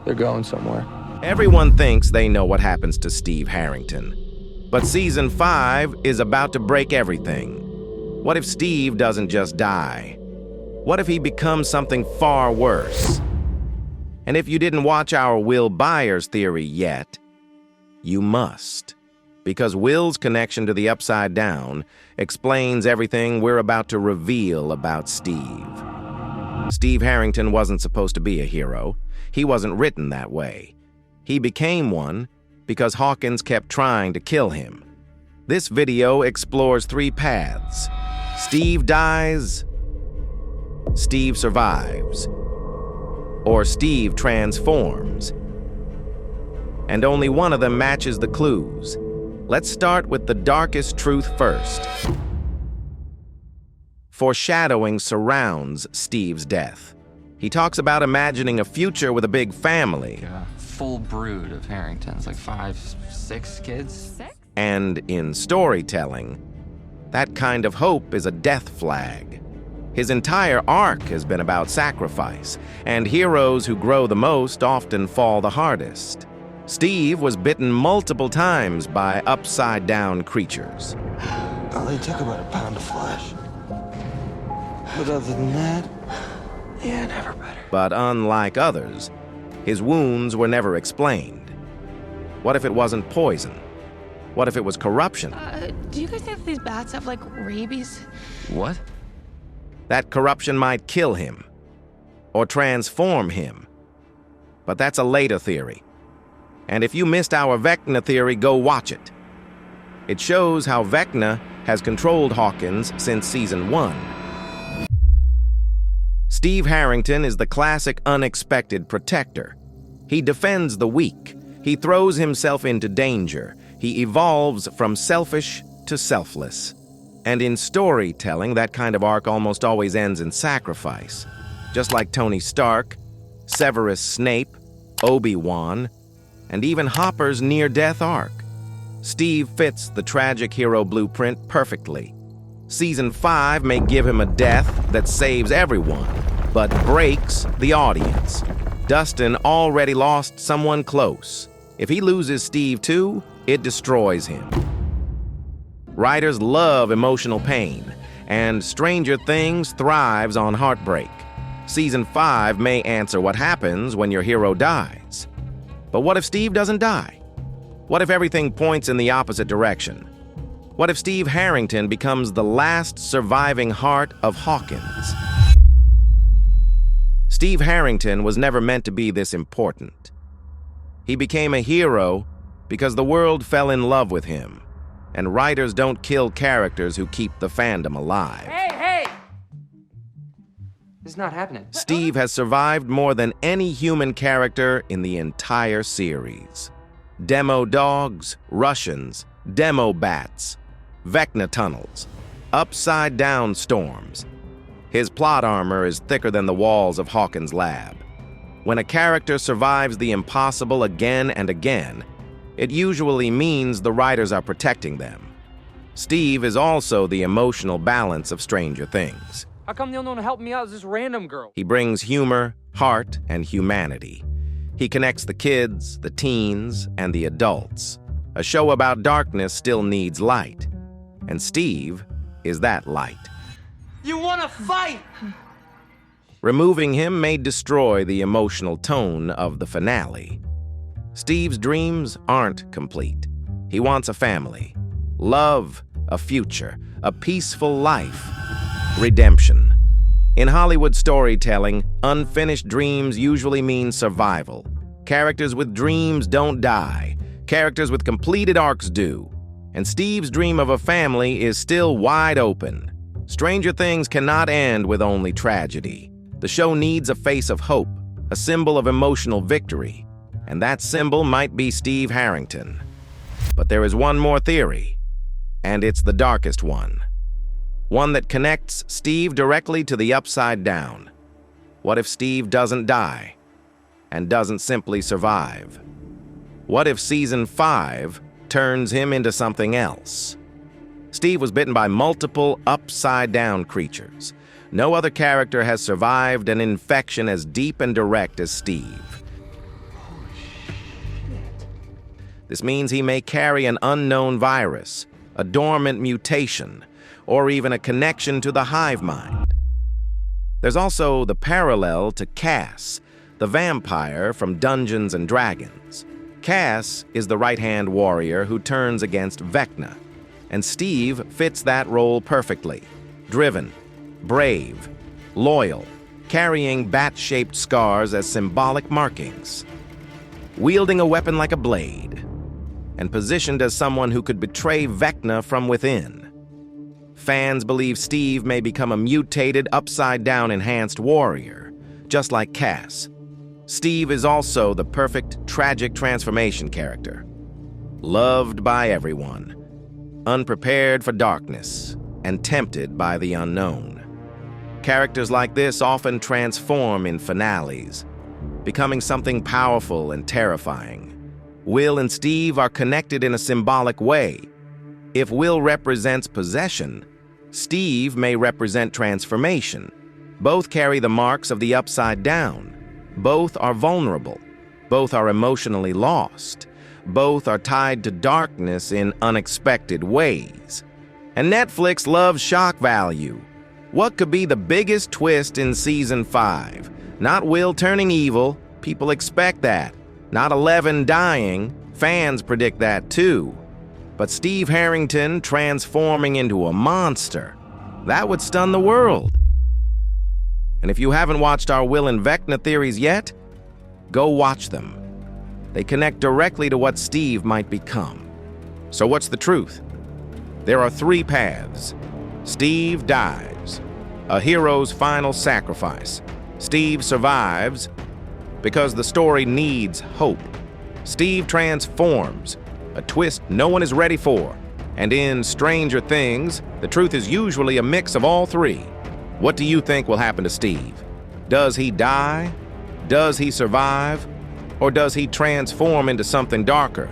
They're going somewhere. Everyone thinks they know what happens to Steve Harrington. But Season 5 is about to break everything. What if Steve doesn't just die? What if he becomes something far worse? And if you didn't watch our Will Byers theory yet, you must. Because Will's connection to the Upside Down explains everything we're about to reveal about Steve. Steve Harrington wasn't supposed to be a hero. He wasn't written that way. He became one because Hawkins kept trying to kill him. This video explores 3 paths. Steve dies, Steve survives, or Steve transforms. And only one of them matches the clues. Let's start with the darkest truth first. Foreshadowing surrounds Steve's death. He talks about imagining a future with a big family. A full brood of Harringtons, like 5, 6 kids. 6? And in storytelling, that kind of hope is a death flag. His entire arc has been about sacrifice, and heroes who grow the most often fall the hardest. Steve was bitten multiple times by upside-down creatures. I only took about a pound of flesh. But other than that, yeah, never better. But unlike others, his wounds were never explained. What if it wasn't poison? What if it was corruption? Do you guys think that these bats have, like, rabies? What? That corruption might kill him, or transform him. But that's a later theory. And if you missed our Vecna theory, go watch it. It shows how Vecna has controlled Hawkins since Season 1. Steve Harrington is the classic unexpected protector. He defends the weak. He throws himself into danger. He evolves from selfish to selfless. And in storytelling, that kind of arc almost always ends in sacrifice. Just like Tony Stark, Severus Snape, Obi-Wan, and even Hopper's near-death arc. Steve fits the tragic hero blueprint perfectly. Season 5 may give him a death that saves everyone, but breaks the audience. Dustin already lost someone close. If he loses Steve too, it destroys him. Writers love emotional pain, and Stranger Things thrives on heartbreak. Season 5 may answer what happens when your hero dies. But what if Steve doesn't die? What if everything points in the opposite direction? What if Steve Harrington becomes the last surviving heart of Hawkins? Steve Harrington was never meant to be this important. He became a hero because the world fell in love with him, and writers don't kill characters who keep the fandom alive. Hey! This is not happening. Steve has survived more than any human character in the entire series. Demo dogs, Russians, demobats, Vecna tunnels, upside-down storms. His plot armor is thicker than the walls of Hawkins' lab. When a character survives the impossible again and again, it usually means the writers are protecting them. Steve is also the emotional balance of Stranger Things. How come the only one to help me out is this random girl? He brings humor, heart, and humanity. He connects the kids, the teens, and the adults. A show about darkness still needs light, and Steve is that light. You wanna fight? Removing him may destroy the emotional tone of the finale. Steve's dreams aren't complete. He wants a family, love, a future, a peaceful life, redemption. In Hollywood storytelling, unfinished dreams usually mean survival. Characters with dreams don't die. Characters with completed arcs do. And Steve's dream of a family is still wide open. Stranger Things cannot end with only tragedy. The show needs a face of hope, a symbol of emotional victory. And that symbol might be Steve Harrington. But there is one more theory, and it's the darkest one. One that connects Steve directly to the Upside Down. What if Steve doesn't die and doesn't simply survive? What if Season 5 turns him into something else? Steve was bitten by multiple upside-down creatures. No other character has survived an infection as deep and direct as Steve. This means he may carry an unknown virus, a dormant mutation, or even a connection to the hive mind. There's also the parallel to Kas, the vampire from Dungeons and Dragons. Kas is the right-hand warrior who turns against Vecna, and Steve fits that role perfectly. Driven, brave, loyal, carrying bat-shaped scars as symbolic markings, wielding a weapon like a blade, and positioned as someone who could betray Vecna from within. Fans believe Steve may become a mutated, upside-down enhanced warrior, just like Kas. Steve is also the perfect tragic transformation character. Loved by everyone, unprepared for darkness, and tempted by the unknown. Characters like this often transform in finales, becoming something powerful and terrifying. Will and Steve are connected in a symbolic way. If Will represents possession, Steve may represent transformation. Both carry the marks of the upside down. Both are vulnerable. Both are emotionally lost. Both are tied to darkness in unexpected ways. And Netflix loves shock value. What could be the biggest twist in Season 5? Not Will turning evil. People expect that. Not Eleven dying. Fans predict that too. But Steve Harrington transforming into a monster. That would stun the world. And if you haven't watched our Will and Vecna theories yet, go watch them. They connect directly to what Steve might become. So what's the truth? There are 3 paths. Steve dies, a hero's final sacrifice. Steve survives because the story needs hope. Steve transforms, a twist no one is ready for. And in Stranger Things, the truth is usually a mix of all 3. What do you think will happen to Steve? Does he die? Does he survive? Or does he transform into something darker?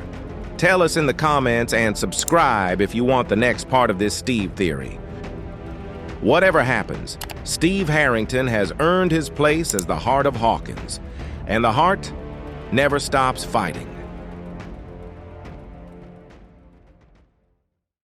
Tell us in the comments and subscribe if you want the next part of this Steve theory. Whatever happens, Steve Harrington has earned his place as the heart of Hawkins, and the heart never stops fighting.